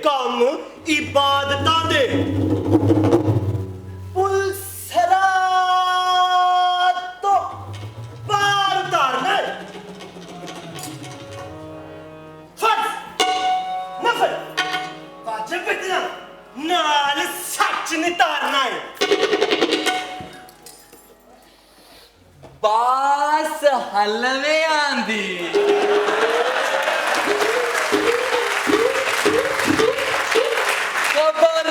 काम इबादतां दे पुलसरा तो पार उतारना है फर्ज नफल वाजिब इतना नाल सच नितारना है बास हलवे आंदी खबर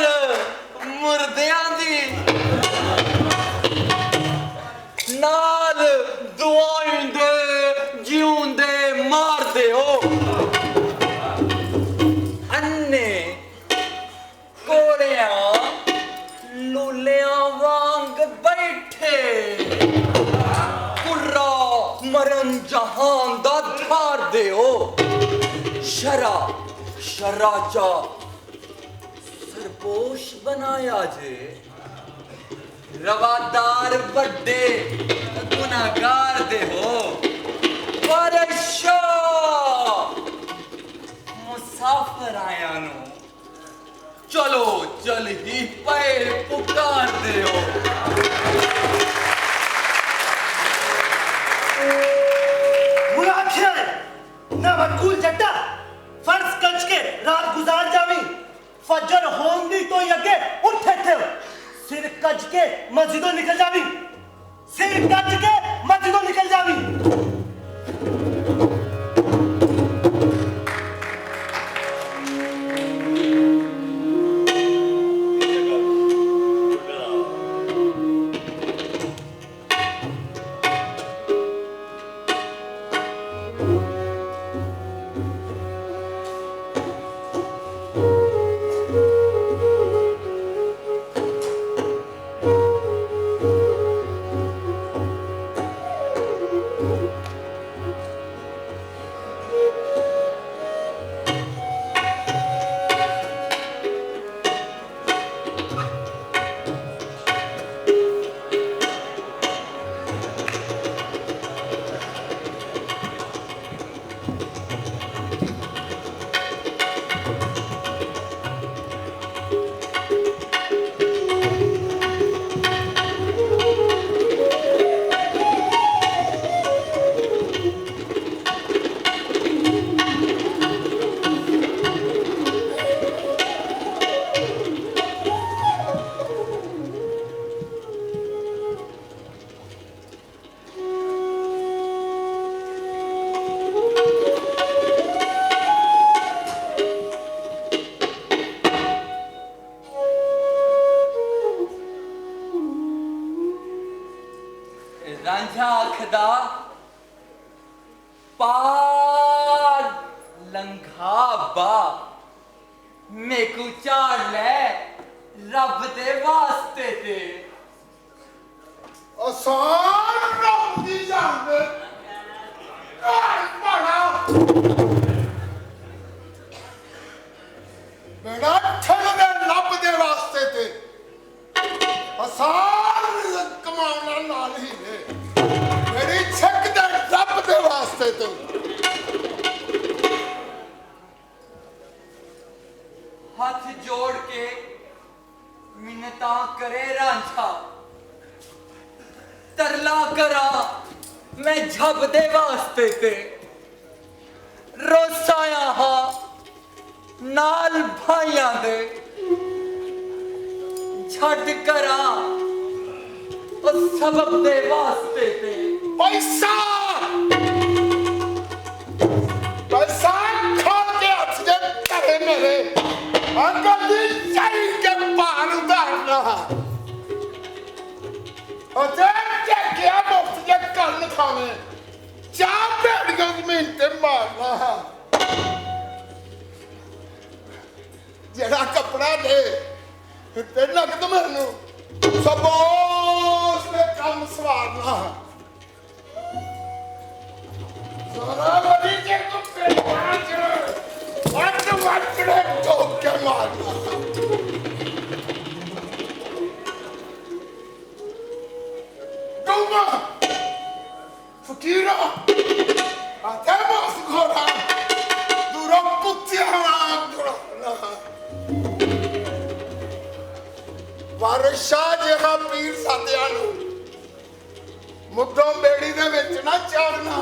मुर्दियां दी नाल दुआएं दे जिउंदे मार दे हो अन्ने कोड़ियां लूलियां वांग बैठे कुर्रा मरन जहान दा धार दे हो शराचा सरपोश बनाया जे रवादार बड्डे गुनाहगार दे हो परशा मुसाफिर आया नु चलो चल ही पे पुकार दे हो मुलाखिया ना मकूल जट्टा फर्ज कच के रात गुजार जावी फजर होंदी तो यके उठे थे सिर कच के मस्जिदों निकल जावी सिर कच के मस्जिदों निकल जावी रांझा आखदा पार लंघा बा मेकू चाड़ ले रब दे वास्ते ते आसान रब दी जान बड़ा बेड़ा ठग दे रब दे वास्ते ते आसान कमाउना नाल ही ने मेरी छक दे रब दे वास्ते ते हाथ जोड़ के मिन्नता करे रांझा तरला करा मैं झब दे वास्ते ते रोसाया हा नाल भाइयां दे छट करा उस सबब दे वास्ते ते पैसा पैसा खा के हाथ दे करे मेरे अंकल दी चाई के पार उतारना और क्या क्या मुफ्त के कन्न खावे चार भेड़ियों की मिनटे मारना जरा कपड़ा दे ते नकद मैनू सबोस में कम सवारना सारा बड़ी के तू पेट वट ठोक के मारना डूबा फकीरा आते बस घोड़ा दूर पुत्तिया दुराना ਵਾਰਿਸ਼ਾ ਜਿਹਾ ਪੀਰ ਸਾਧਿਆਂ ਨੂੰ ਮੁੱਢੋਂ ਬੇੜੀ ਦੇ ਵਿੱਚ ਨਾ ਚਾੜਨਾ।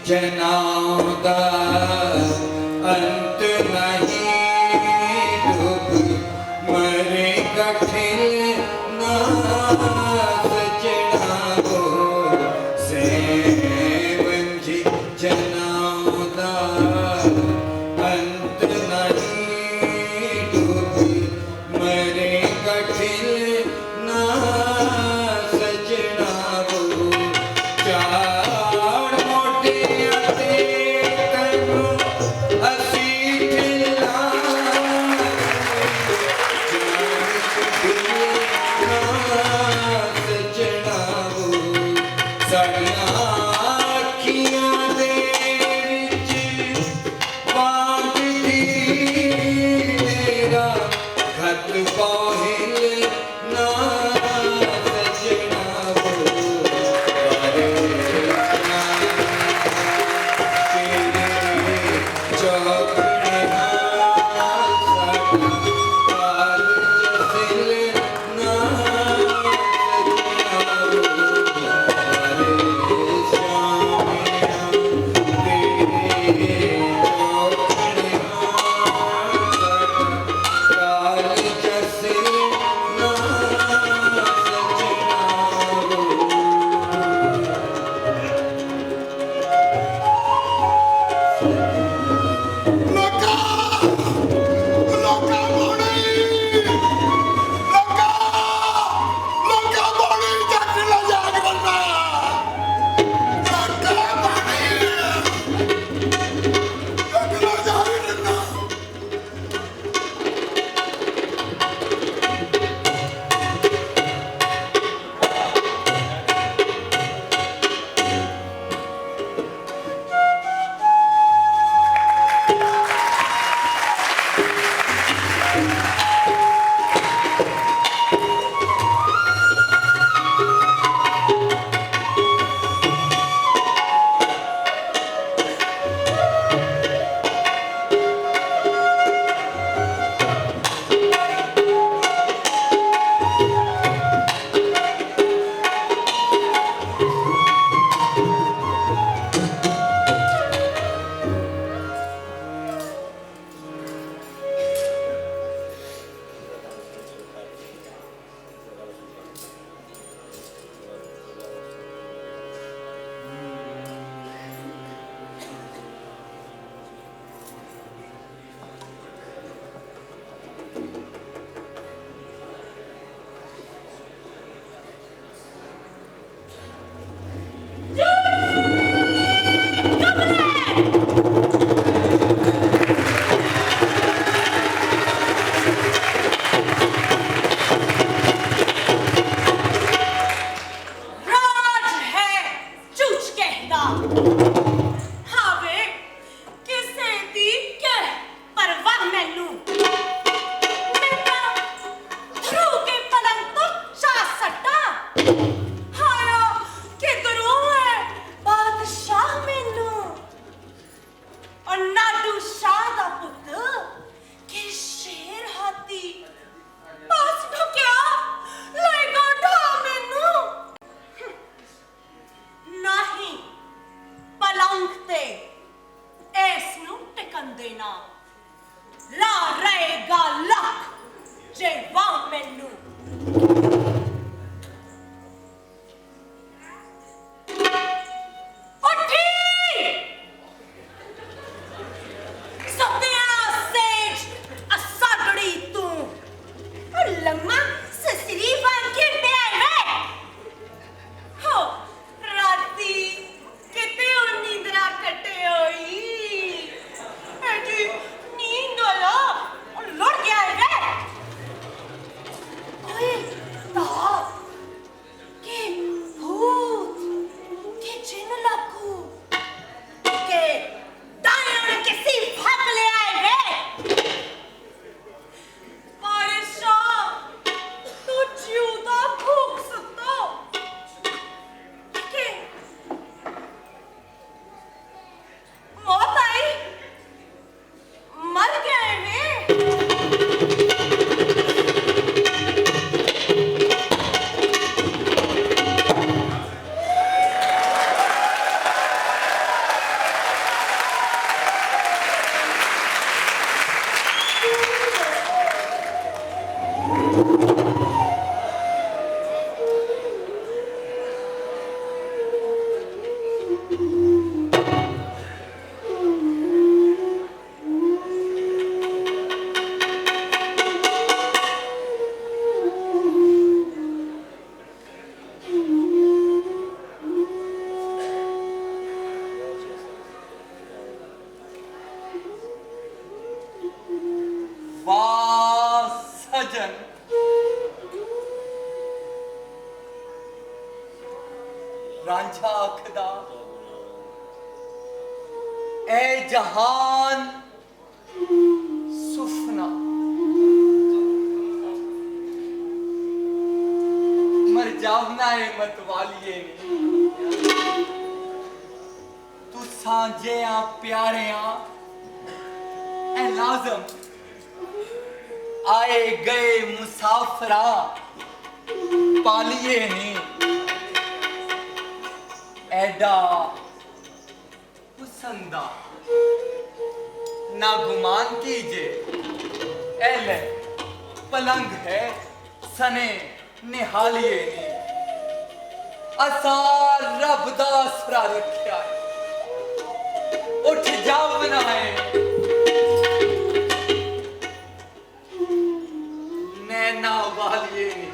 ਜਨਾਉ ਦਾ ਅੰਤ ਨਹੀਂ सजन रांझा आखदा ए जहान सुफना मर जावना है मतवालिए तू सांझे आ प्यारे आ ए लाजम आए गए मुसाफरा पालिए नी एडा पसंदा ना गुमान कीजिए एले पलंग है सने निहालिए नी असा रब दा आसरा रखिया है उठ जावना है नैना वालिए नी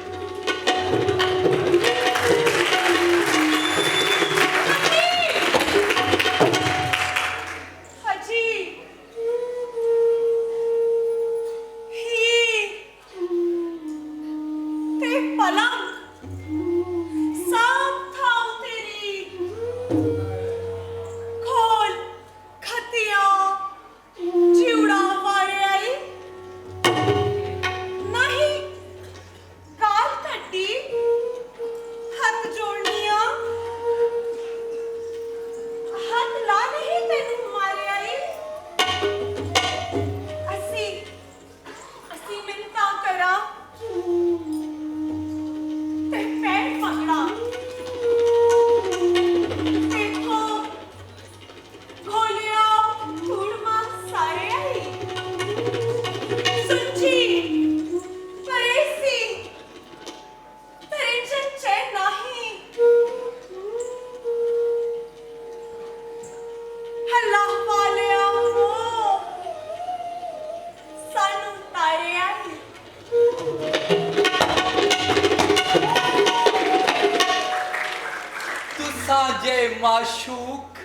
माशूक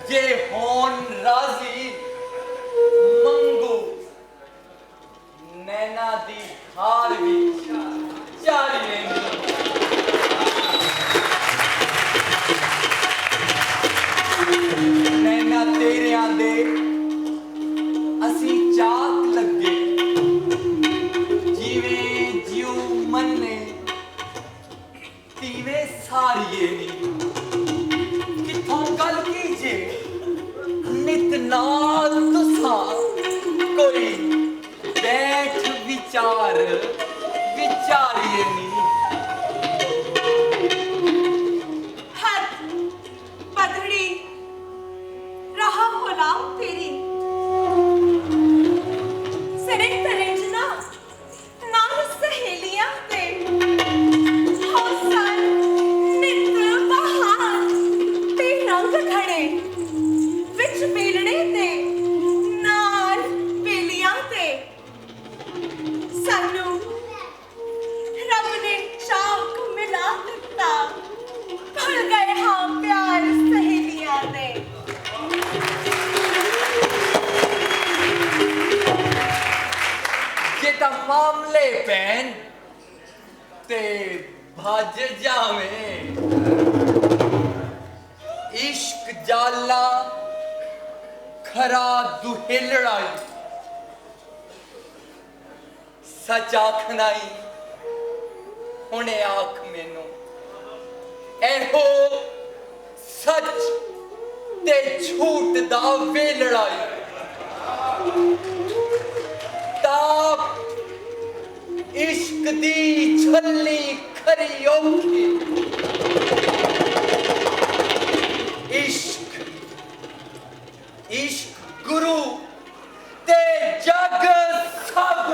जे होन राजी मंगो नैना दी धार भी जारी नैना तेरे आंदे असी चाक लगे जिवें जियो मन्ने तीवे सारिए नी गल कीजिए नित नाल तुसा कोई बैठ विचार विचारिए नी हद पधड़ी रहा होला तेरी सिरे तरंजना नाल सहेलियां ते हौसल नित बहार ते रंग खड़े विच बेलड़े ते नाल बेलियां ते सानू रब ने चाक मिला दिता भुल गए हाँ प्यार सहेलियां दे जे ता मामले पैन ते भज जावें इश्क जाला खरा दुहिलड़ाई सच आखनाई हुणे आख मैनू एहो सच ते झूठ दा वेलड़ाई ताप इश्क दी छल्ली खरी औखी इश्क इश्क गुरु ते जग सब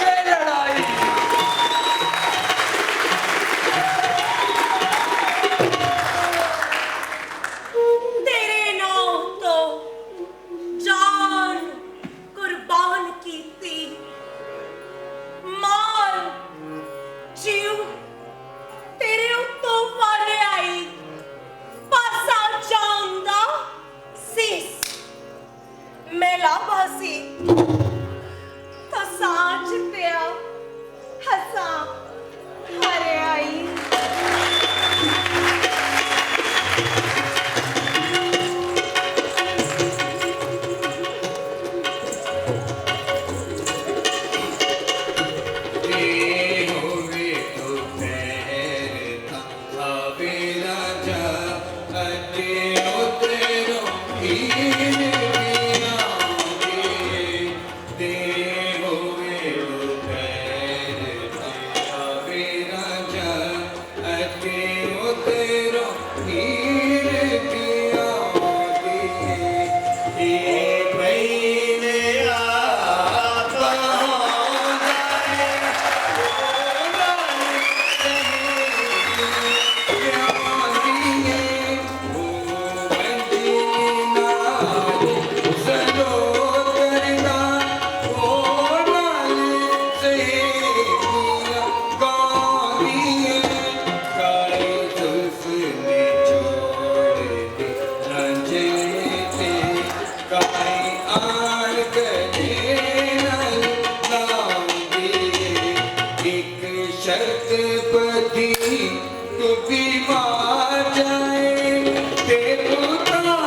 जे लड़ाई तेरे नाम तो जान कुर्बान कीती माल जीव तेरे सहेलियां गाँदिए काले जुल्फ ने छोड़ दे रांझे ते काले आड़ गले नाल लाउंदिए एक शर्त बदी तू बीमार जाए ते पुताल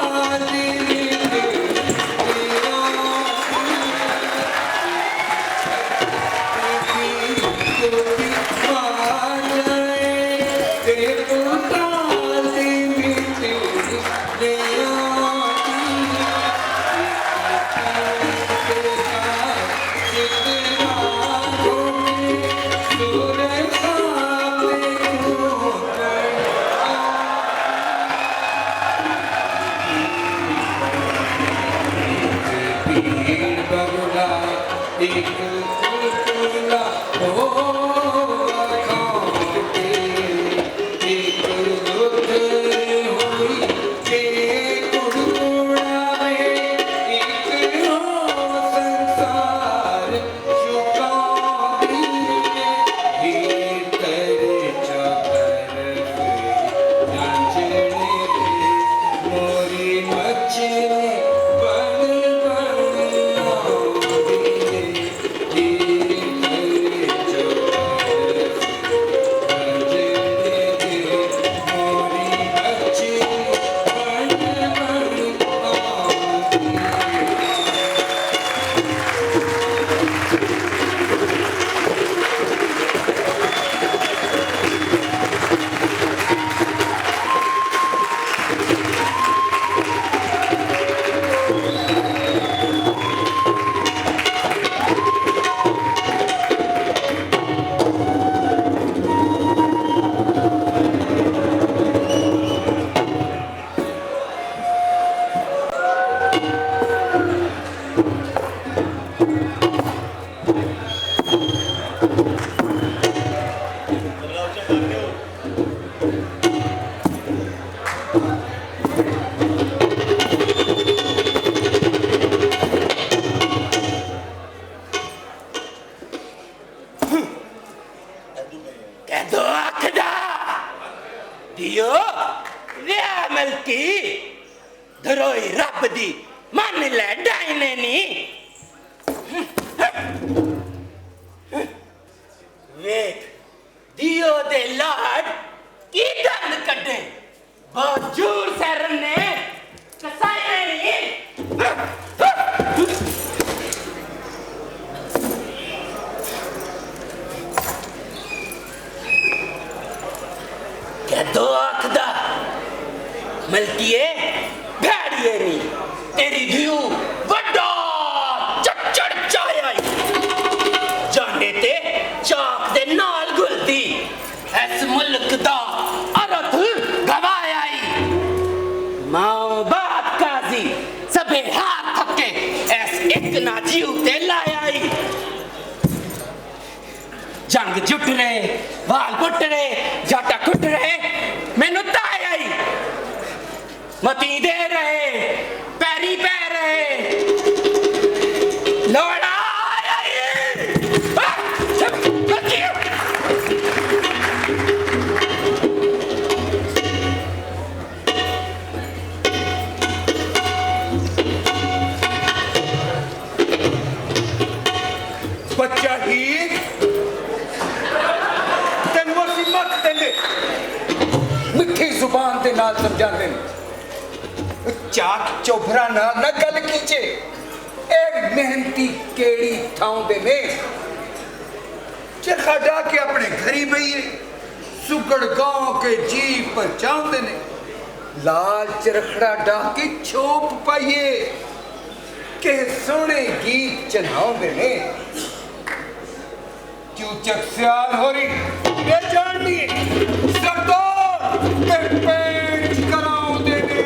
धरोई रब दी मन ले डाइने नी वेख दियो दे लाड की दंद कटे बाजूर सरन ने कसाए नी क्या दो आखदा मलकिए भेड़िए नी तेरी धियू बड़ा चचड़ चाया जाने ते चाक दे नाल गुलदी इस मुल्क दा अरथ गवाया माओ बाप काजी सबे हाथ थके ऐस एक ना जीव ते लाया जंग जुट रहे वाल पुट रहे जाटा कुट रहे मैनू ताय आई मती दे रहे पैरी पै रहे लोड़ा आई बच्चा हीर तेन वसी मत देंगे मिठी जुबान के नाल समझाते चाक चोभरा नाल ना गल कीचे ए मेहनती केड़ी थां दे ने चरखा डा के अपने घरी बईए सुगड़ गांव के जी पहुंचाते ने लाल चरखड़ा डा के छोप पाइए के सोने गीत चलाते ने क्यों चक्सियाल हो रही ये जाननी सरदार पे पेंच कराओ देने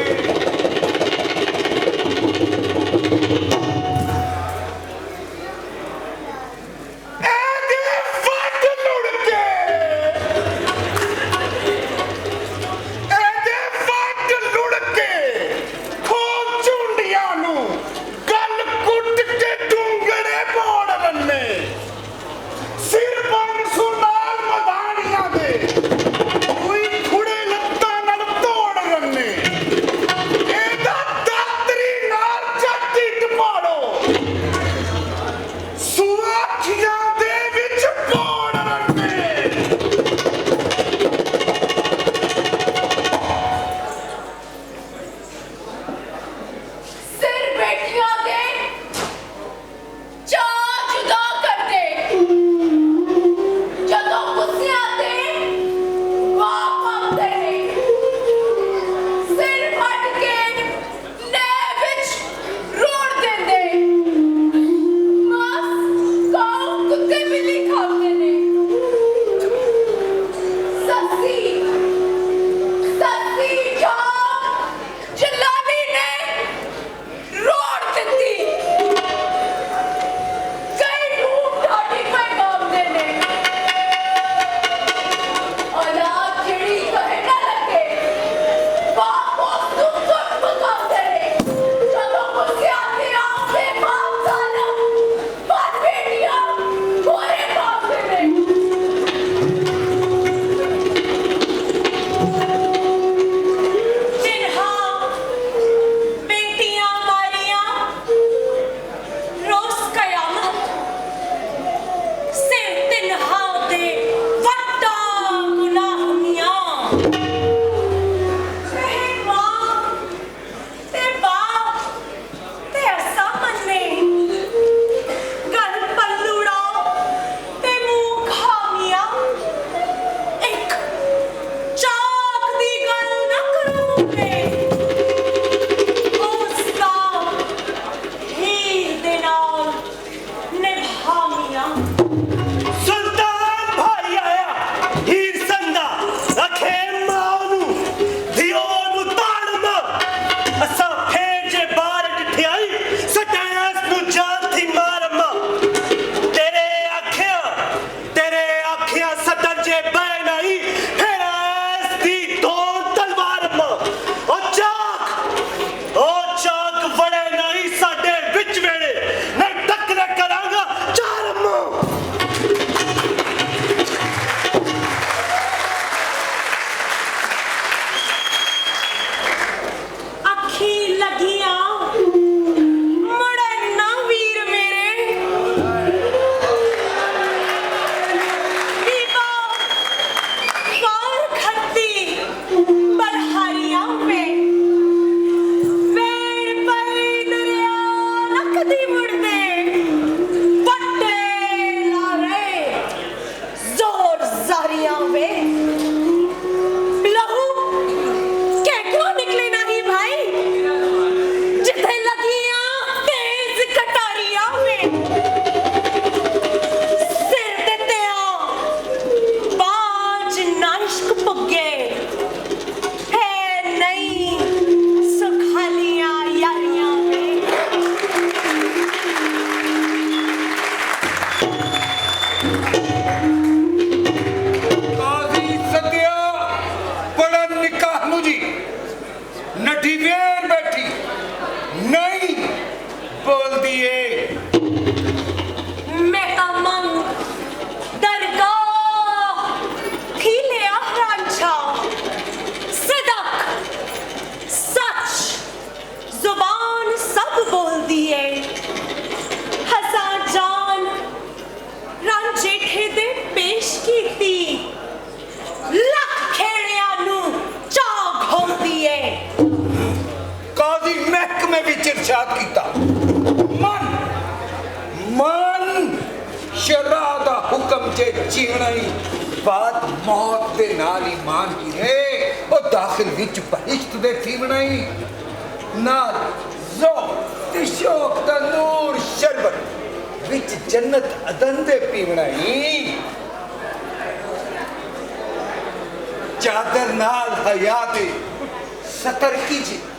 इरशाद किया, मन मन शरा दा हुक्म चे जीना ही बात मौत दे नाल ईमान की रे ओ दाखिल विच बहिश्त दे थीवना ही नाल ज़ौक़ ते शौक़ दा नूर शरबत विच जन्नत अदन दे पीवना ही चादर नाल हया दे सतर कीजिए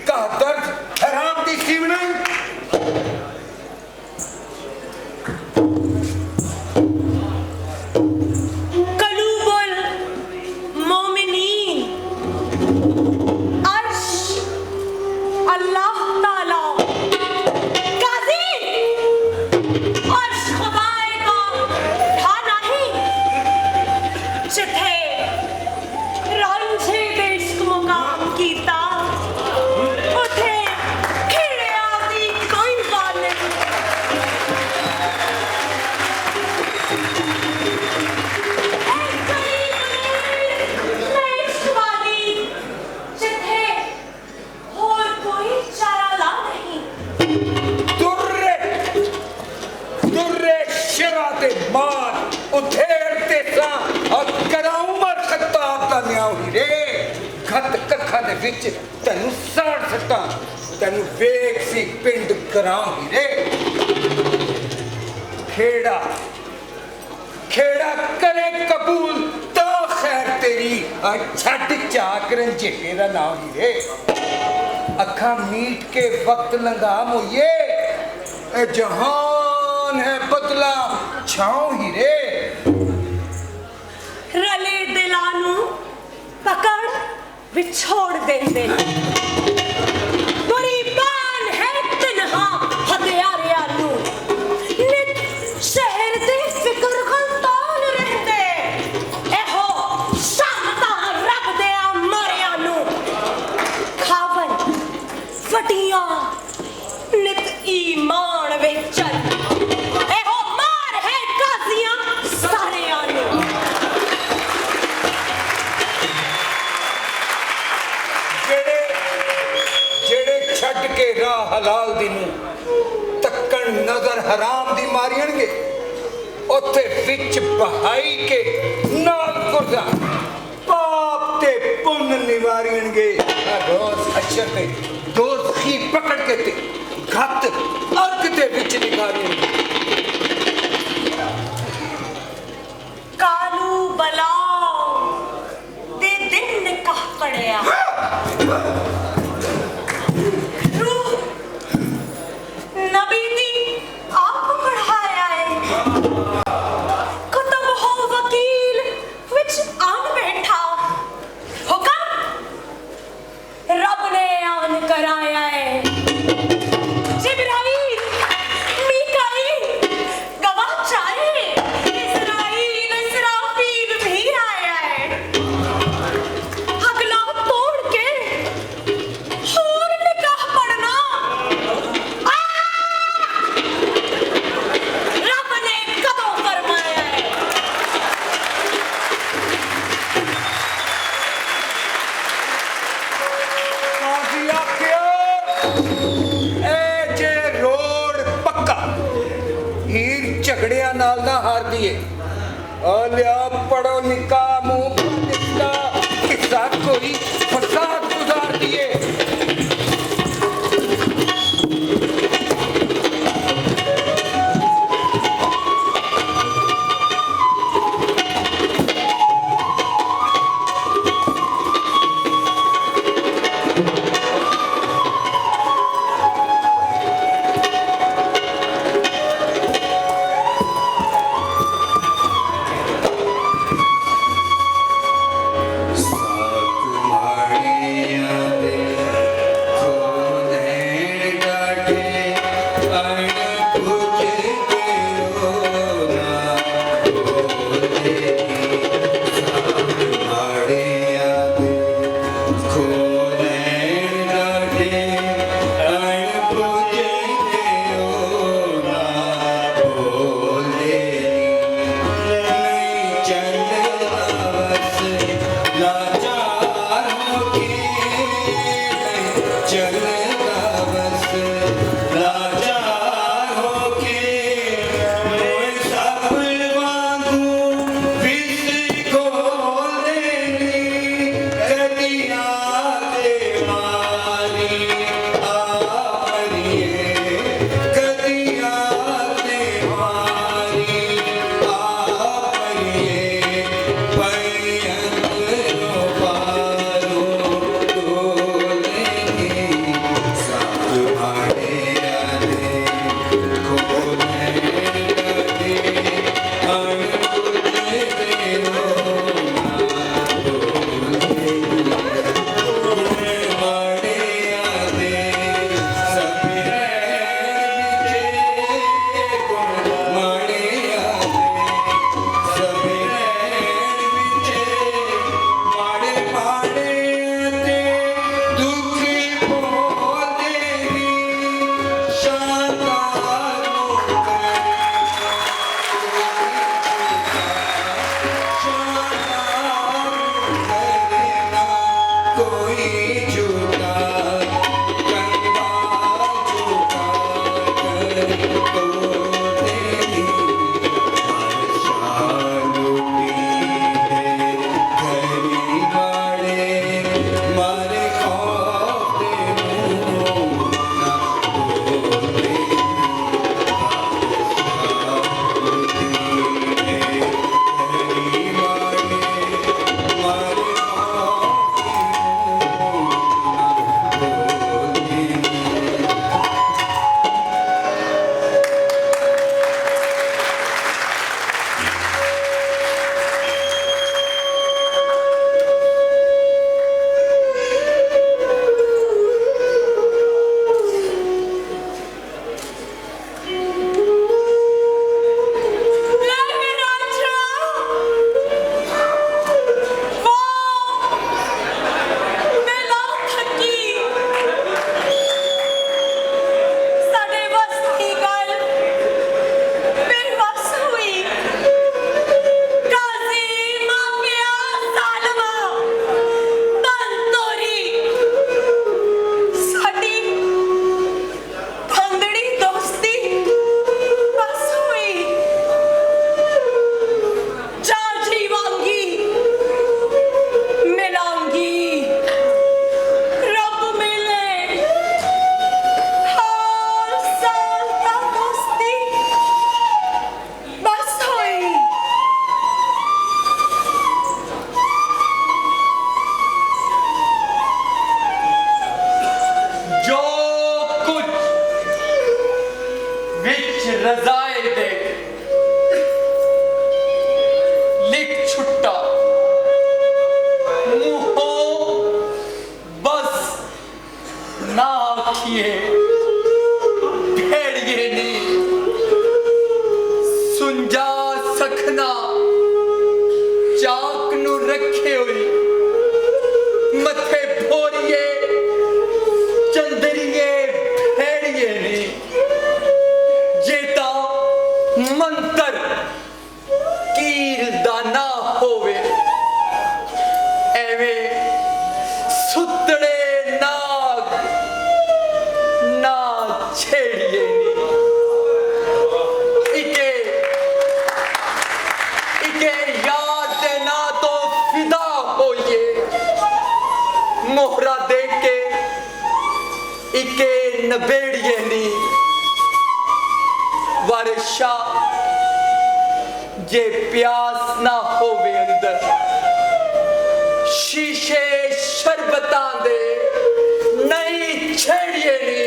का दर्द हराम दी सीवना ही तेनू साड़ सटा तेनू वेख सी पिंड करां हीरे खेड़ा खेड़ा करे कबूल तो खैर तेरी छट चाक रंझेटे दा नाम हीरे अखा मीट के वक्त लंगाम होइए ए जहान है बदला छाओ हीरे रले दिलानू पकड़ विछोड़ देंदे गरीबान है तन्हा हथियारे आलू नित शहर दे फिक्र खलतान रहंदे एहो शामता रब दे मारिया नू खावन फटियां नित ईमान वेचन एहो मार है काजियां सारे आलू के राह हलाल दी तक्कन नजर हराम दी मारियणगे उथे विच बहाई के नाल कुर्दा पाप ते पुण्य निवारियणगे रोज अशर ते दोज़खी पकड़ के ते घत अर्क ते विच निकारियणगे कालू बला दे दिन निकाह पड़िया लिया पढ़ो निकाह मुंह इसका किस्सा कोई फसाद गुजार दिए रखना चाक नू रखे हुई मथे भोरिए चंदरिए भेड़िए ने जेता मंतर कील दा ना होवे एवे सुतड़े नाग ना छेड़िए नी इके यार दे ना तो फिदा होइए मोहरा दे के इके नबेड़िए नी वर्षा जे प्यास ना होवे अंदर शीशे शरबतां दे नहीं छेड़िए नी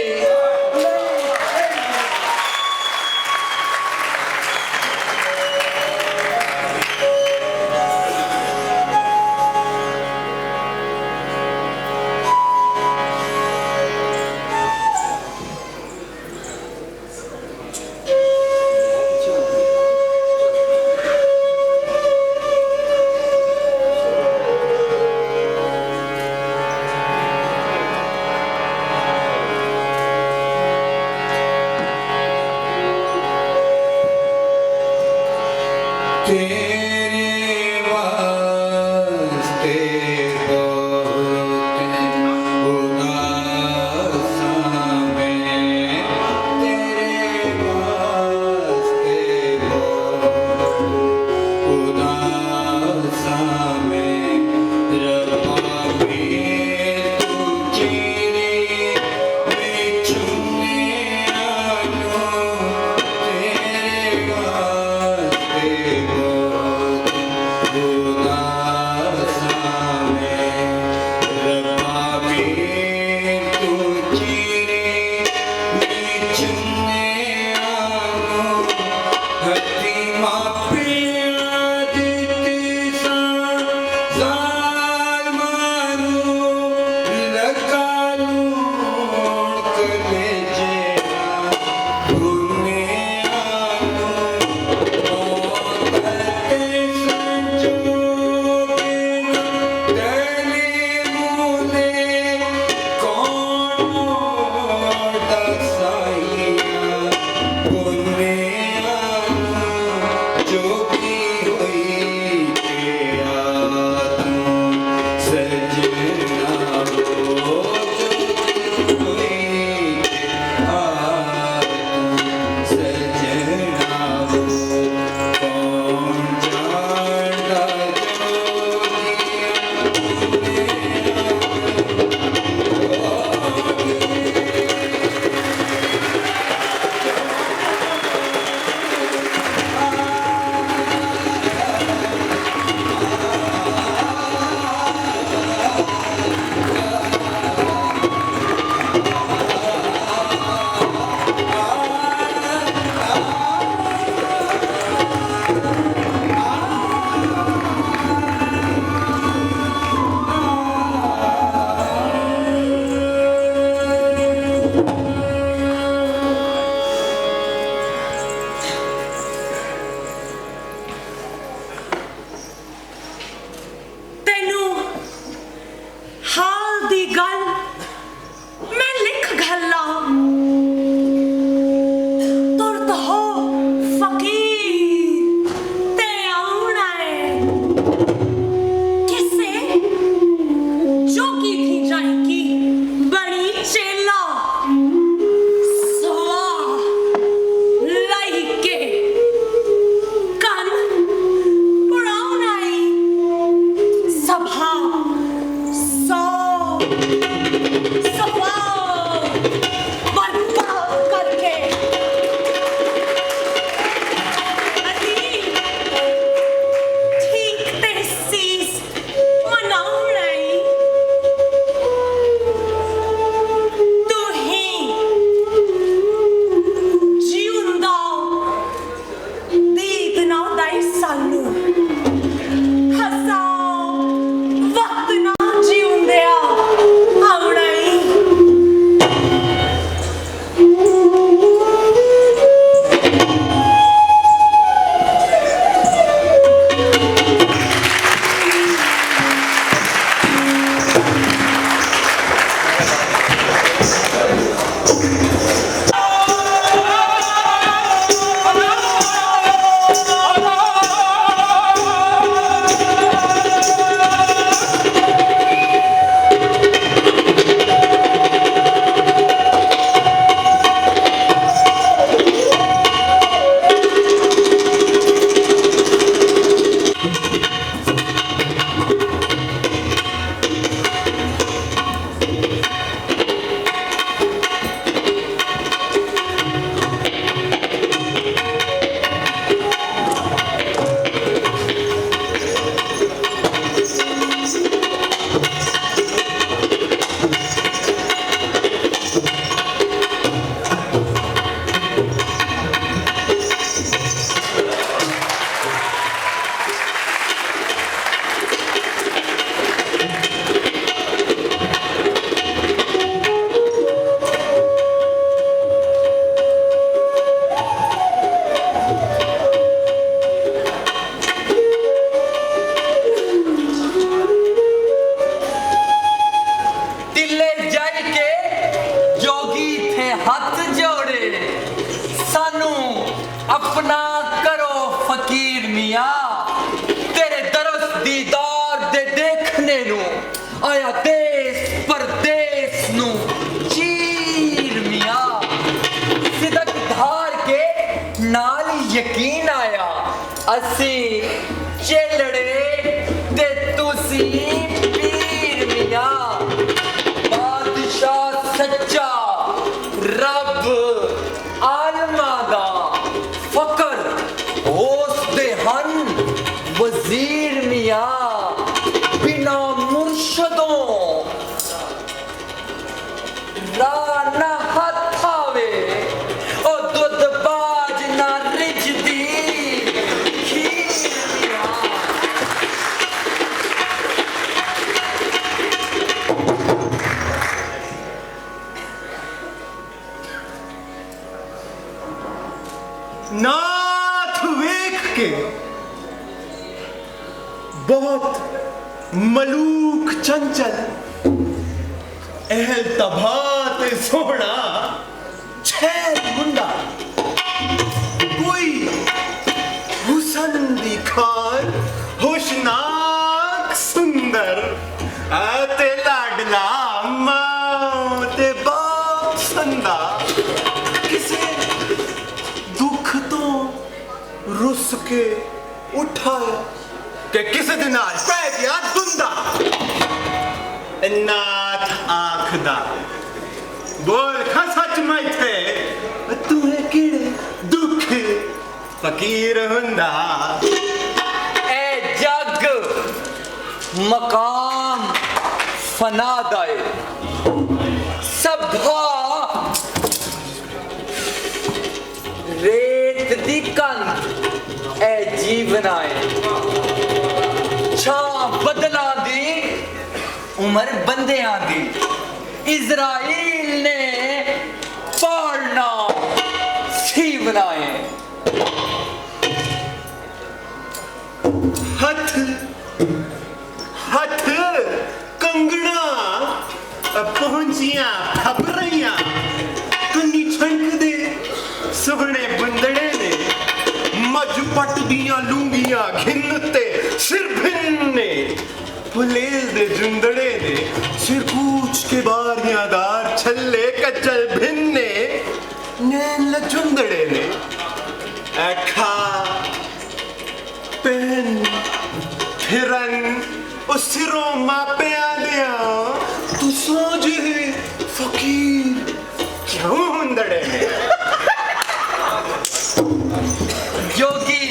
महीने नू आया देश परदेश नू चीर मिया सिदक धार के नाल यकीन आया असी चेलड़े ते तुसी पीर मिया बादशाह सच्चा रब आलमा दा फकर होस दे हन वजीर मिया बिना मुर्शदों राना हथ आवे ओ दुध बाज ना रिजदी खीर मिया नाथ वेख के बहुत मलूक चंचल अहल तबात सोना छैल मुंडा कोई हुसन दिखार होशनाक सुंदर आते लाडला माँ ते बाप संदा किसे दुख तो रुस के उठाया कि किस दिन आज पै गया दुंदा नाथ आखदा बोल खा सच मैं थे तुम्हें किड़े दुख फकीर हुंदा ए जग मकाम फना दाए सभा रेत दी कंध ए जीवनाए छा बदला दी उमर बंदियां दी इज़राइल ने पालना सी बनाए हथ हथ कंगना पहुंचियां खबरियां कन्नी छंक दे सोहने बंदड़े ने मज पट दियां लूंगियां घिनते सिर भिन्ने फुलेल दे जुंदड़े ने सिर कूच के बारियादार छल्ले कच्चल भिन्ने नैन लचुंदड़े ने अखा पेन फिरन उस सिरों मापिया दिया तू सोच है फकीर क्यों हुंदड़े ने जोगी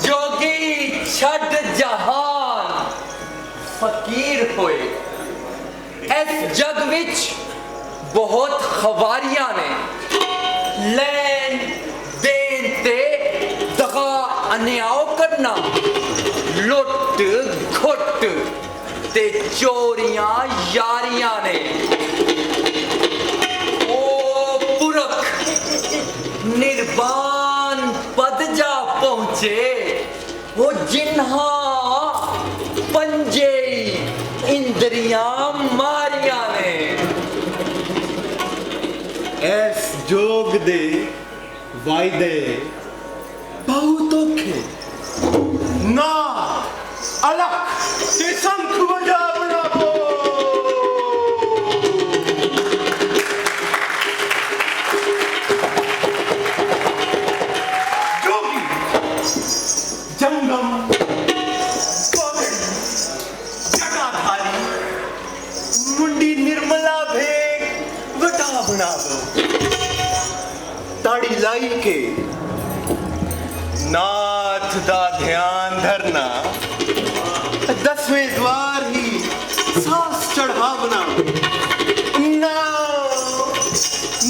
जोगी छड़ जहान फकीर होए इस जग विच बहुत खवारियां ने लैन देन ते दगा अन्याय करना लुट घुट ते चोरियां यारियां ने ओ पुरख निर्वाण पद जा पहुंचे वो जिन्हा पंजे इंद्रियां मारिया ने ऐस जोग दे वायदे बहुत औखे ना अलग ते शंख बजा बनावो जोगी जंगम मुंडी निर्मला भेग वटा बना दो ताड़ी लाई के नाथ दा ध्यान धरना 10वें द्वार ही सांस चढ़ावना ना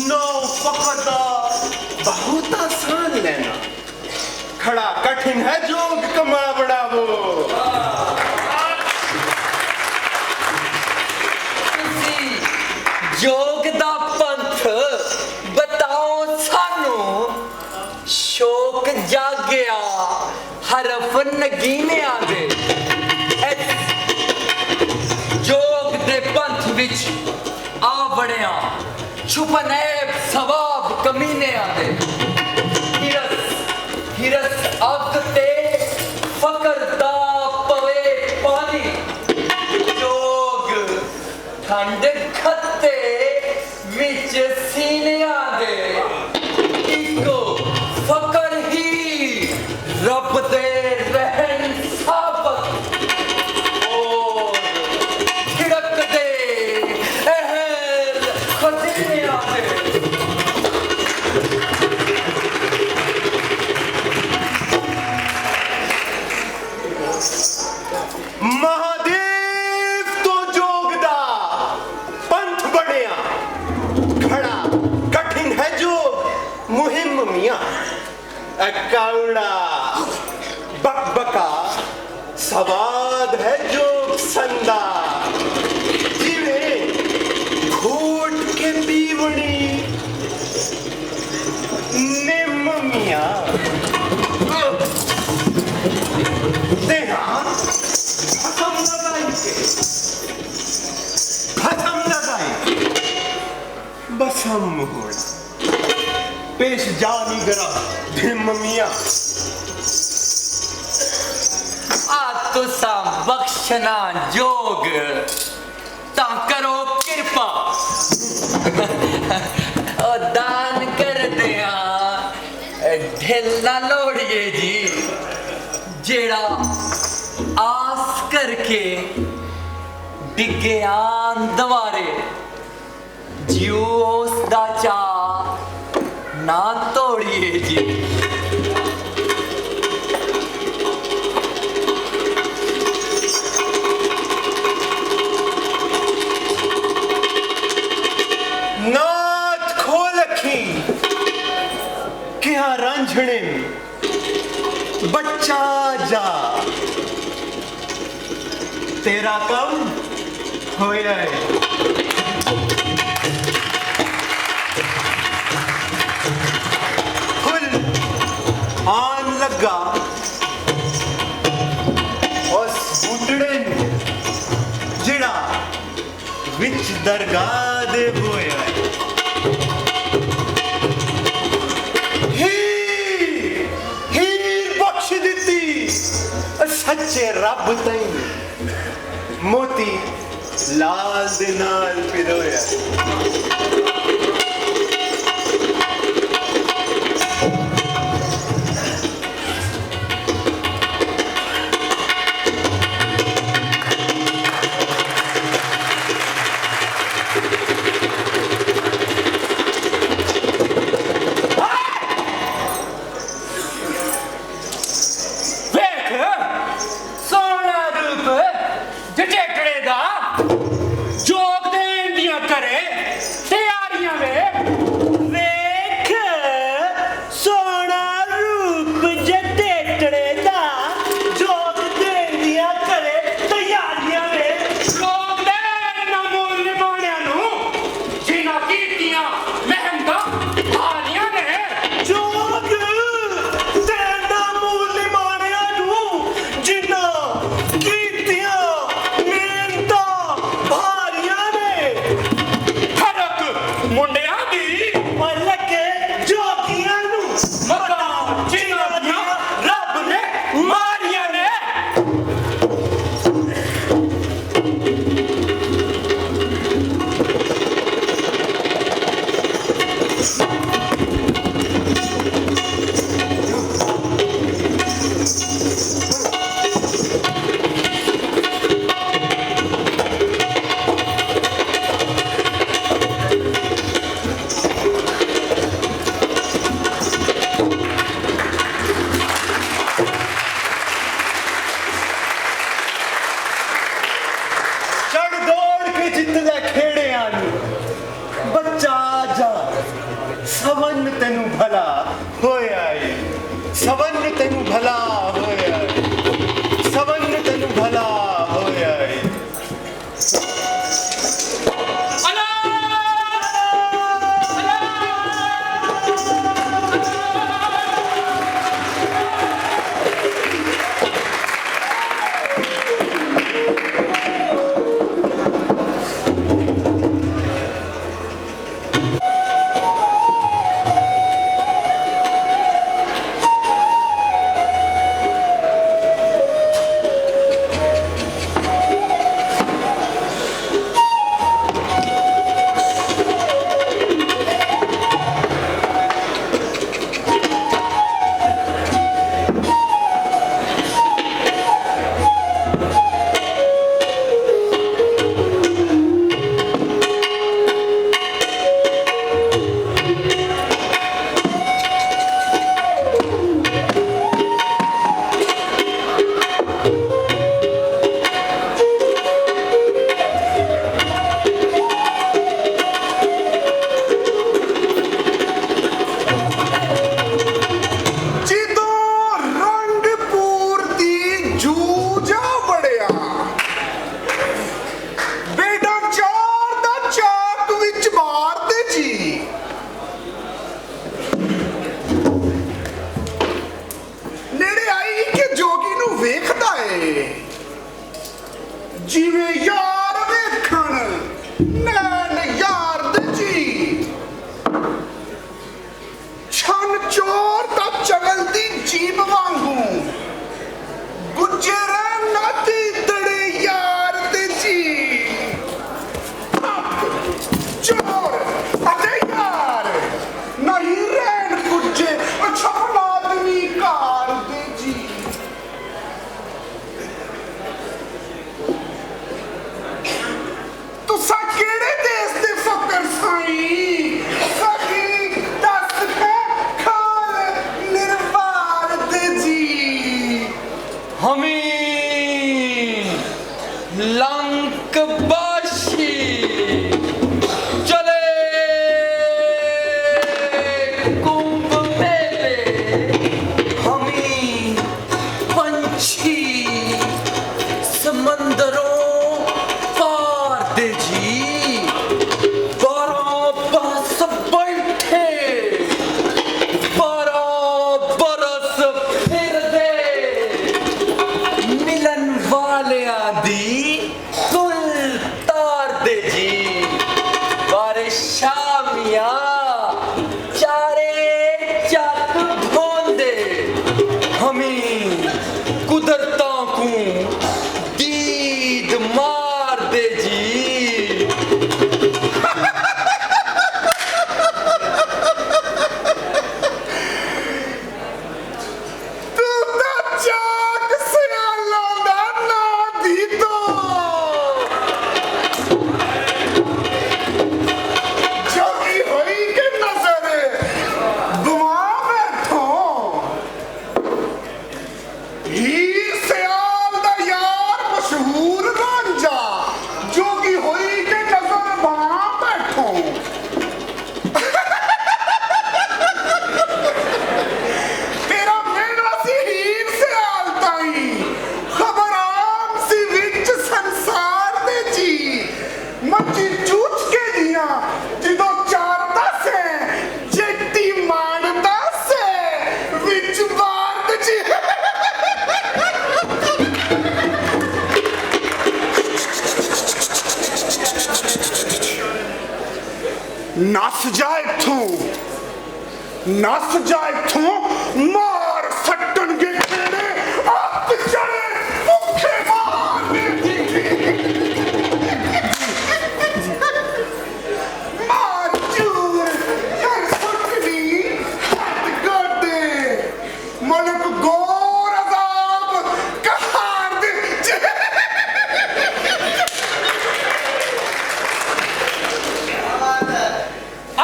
नो फकदा बहुत आसान लेना खड़ा कठिन है जोग कमा बढ़ावो जोग दा पंथ बताओ सानू शोक जागया हरफ नगीने दे जोग दे पंथ विच आ बड़िया छुपन ऐब सवाब कमीने दे हिरस अग ते फकर दा पवे पानी खंड खत्ते विच सीनिया दे इको फकर ही रब दे रहन साबत और खिड़क दे अहल खजीनिया दे महादेव तो जोगदा पंथ बढ़िया खड़ा कठिन है जोग मुहिम मियां अकाउड़ा बकबका सवाद है जोग संदा जिवे घोट के पीवनी निम मियां बसम होना पेश जानी गरा धिम मियां आ तुसा बख्शना जोग ता करो कृपा ओ दान कर दिया ढिल ना लोड़िए जी जेड़ा आस करके डिग्गे आन दवारे जियो उसदा चा ना तोड़िए जी नाथ खोल रखी क्या रंझणे बच्चा जा तेरा कम होया है फुल आन लगा उस बुढ़ड़े जिड़ा विच दरगाह दे होया है हीर बख्श दिती सच्चे रब तई मोती लाल दे नाल पिरोया ਜਿਵੇਂ ਯਾਰ ਵੇਖਣ ਨੈਣ ਯਾਰ ਦੇ ਜੀ ਛਨ ਚੋਰ ਤਾਂ ਚਗਲਦੀ ਜੀਬ ਵਾਂਗੂ ਗੁੱਜਰ ਨਾਤੀ ਤੜੇ ਯਾਰ ਦੇ ਜੀ ਚੋਰ ਅਤੇ ਯਾਰ ਨਹੀਂ ਰਹਿਣ ਗੁੱਜੇ ਛਪਨ ਆਦਮੀ ਕਾਰ ਦੇ ਜੀ ਤੁਸਾਂ ਕਿਹੜੇ ਦੇਸ਼ ਦੇ ਫਕਰ ਸਾਈ ਸਗੀ ਦੱਸ ਕੇ ਖਾਲ ਨਿਰਵਾਰ ਦੇ ਜੀ हमी लंकबाशी चले कुंभ मेले हमी पंछी समंदरों पार दे जी बारह बरस बैठे बारह बरस फिर दे मिलन वालियां दी कुल तार दे जी बारिश शामिया चारे चक ढोंदे हमें कुदरतां को दीद मार दे जी ਤੂੰ ਤਾਂ ਚਾਕ ਸਿਆਲਾਂ ਦਾ ਨਾਂ ਦੀ ਤੋ ਜੋਗੀ ਹੋਈ ਕਿ ਨਜ਼ਰ ਗੁਮਾ ਬੈਠੋ ਹੀਰ ਸਿਆਲ ਦਾ ਯਾਰ ਮਸ਼ਹੂਰ ਰਾਂਝਾ ਜੋਗੀ ਹੋਈ ਕਿ ਨਜ਼ਰ ਬਣਾ ਬੈਠੋ तेरा मेरा सी हीर से आलताई खबर आम सी विच संसार दे जी मची चूच के दिया जिदो चार दस है जेटी मान दस है विच बार दे जी नस जाए तू नस जाए तू मार सट्टन के खेड़े आप चढ़े भूखे मार चूर कर सुटनी हट गोडे मलक गोर अजाब कहार दे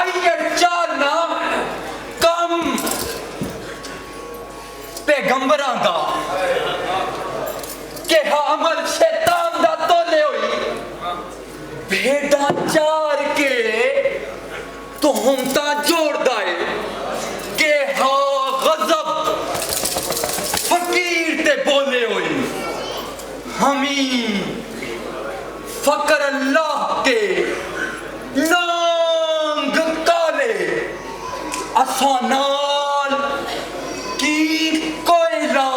अय्यर चालना कम पैगंबरां दा के अमल शैतान दा तोले होई भेड़ा चार के तो हम ता जोड़दा है के हा गजब फकीर ते बोले होई हमी फकर अल्लाह के नांग काले असानाल की कोयला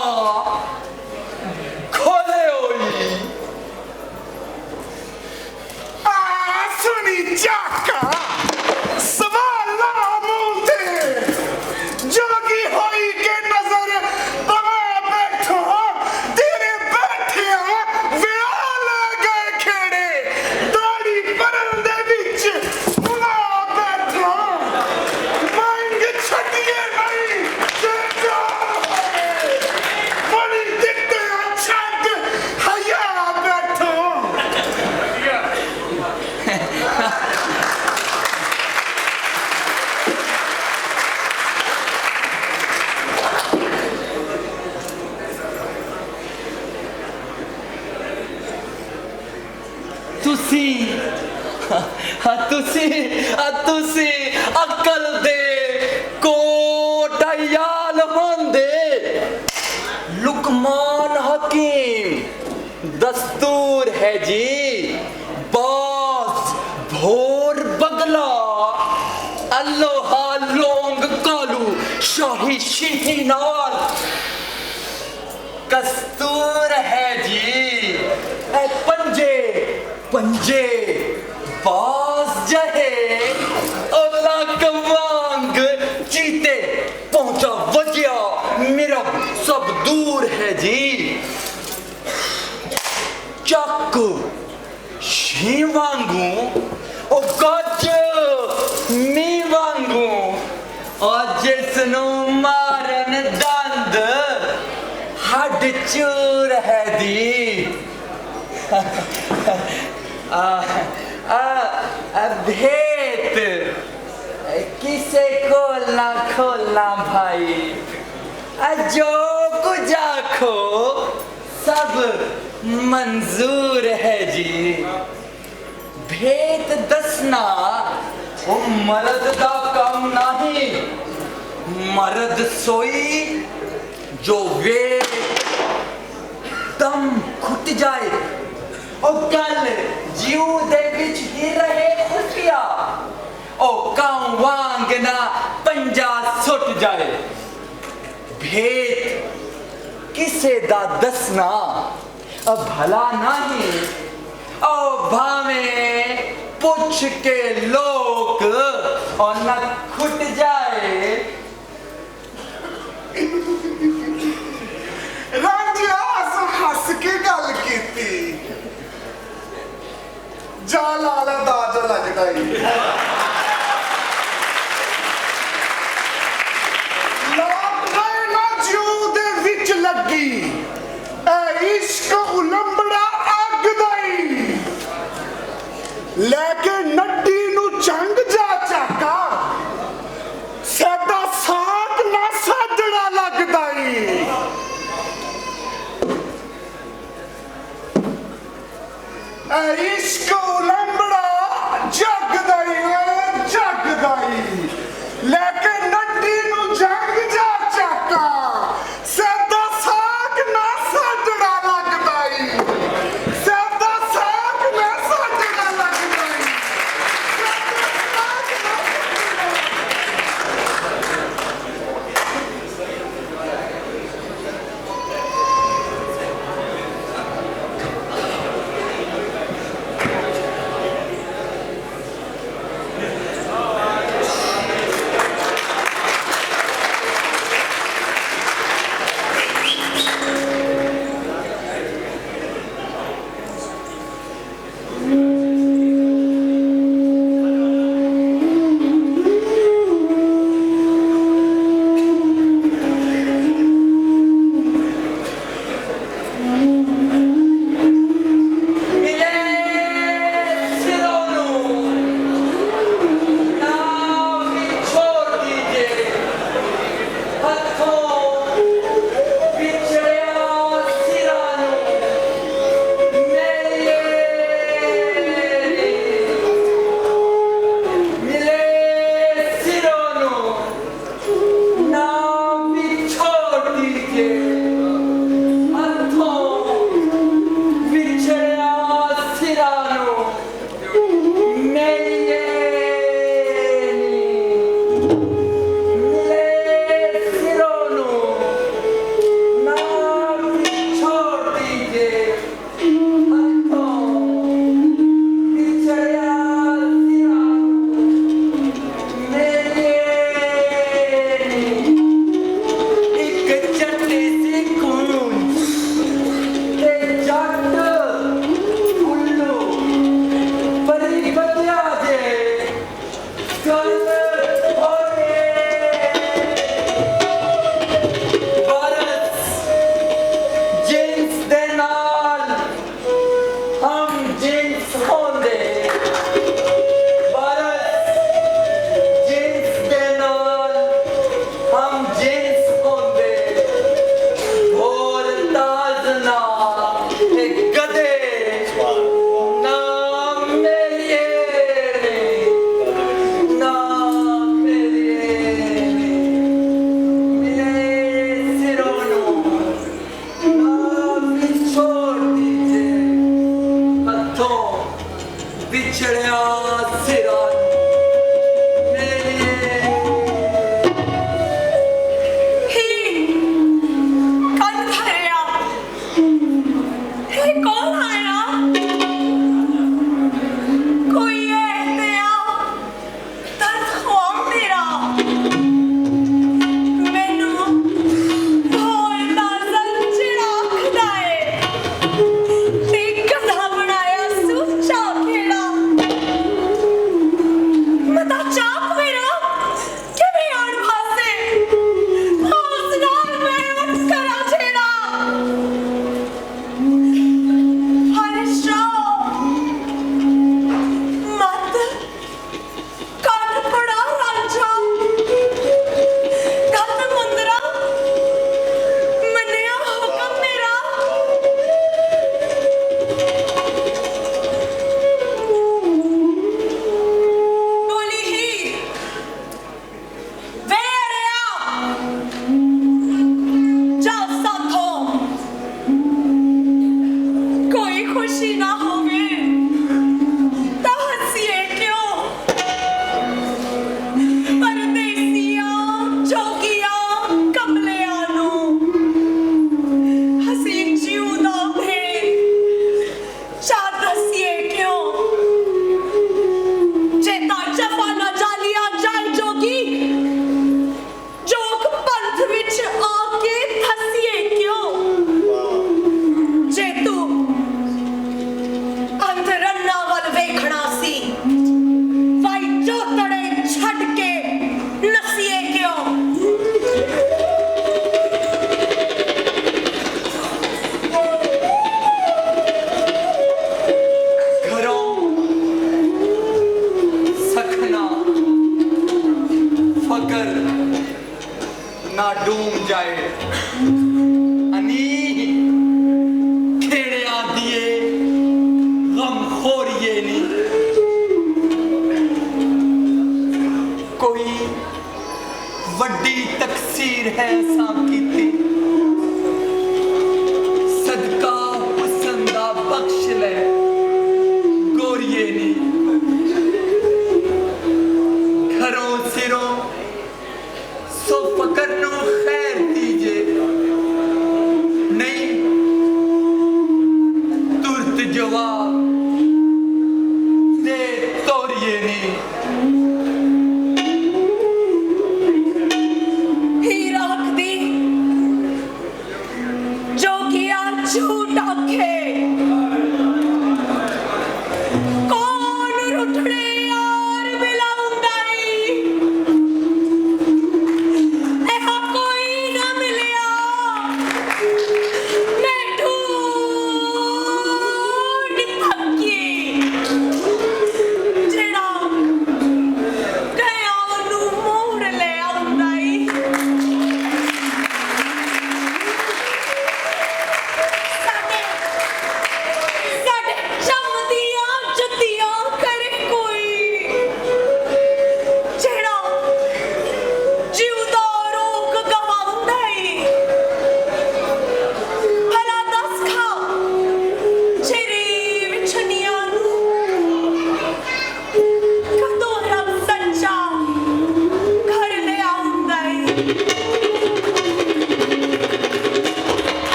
खोले होई सुनी चाका सवाला मूंदे जोगी होई के नजर बवा बैठो तेरे बैठिया विआल गए खेड़े दाढ़ी परन दे विच बुला बैठो मांग छटिए नहीं ते जाओ बड़ी दिखते छट हया बैठो तुसी अकल दे कोटयाल होंदे लुकमान हकीम दस्तूर है जी बास भोर बगला अल्लोहा लोंग कालू शाही शीही नाल कस्तूर है जी ए पंजे जे बास जहे ओला कवांग चीते पहुंचा वजिया मेरा सब दूर है जी चक शी वांगू ओ गज मी वांगू और जिसनु मारन दंद हड चूर है दी भेद किसे खोलना खोलना भाई जो कुछ आखो सब मंजूर है जी भेद दसना वो मर्द दा काम नहीं मर्द सोई जो वे दम घुट जाए ओ गल जीव दे विच ही रहे खुफिया ओ कां वांग ना पंजा सुट जाए भेद किसे दा दसना भला नहीं ओ भावे पूछ के लोग और न खुट जाए रांझा हस के गल कीती जा लाला दाज लगदा ही लापे ना जीव दे विच लगी ए इश्क उलंबड़ा अग दाई लेके नड्डी नू चंग जा चाका साडा साथ ना साजड़ा लगदा ही इश्क उलंबड़ा जगदाई लेके नड्डी नू जंग जा चाका सदा साग ना साजड़ा लगदाई सदा साग ना साजड़ा लगदाई कौन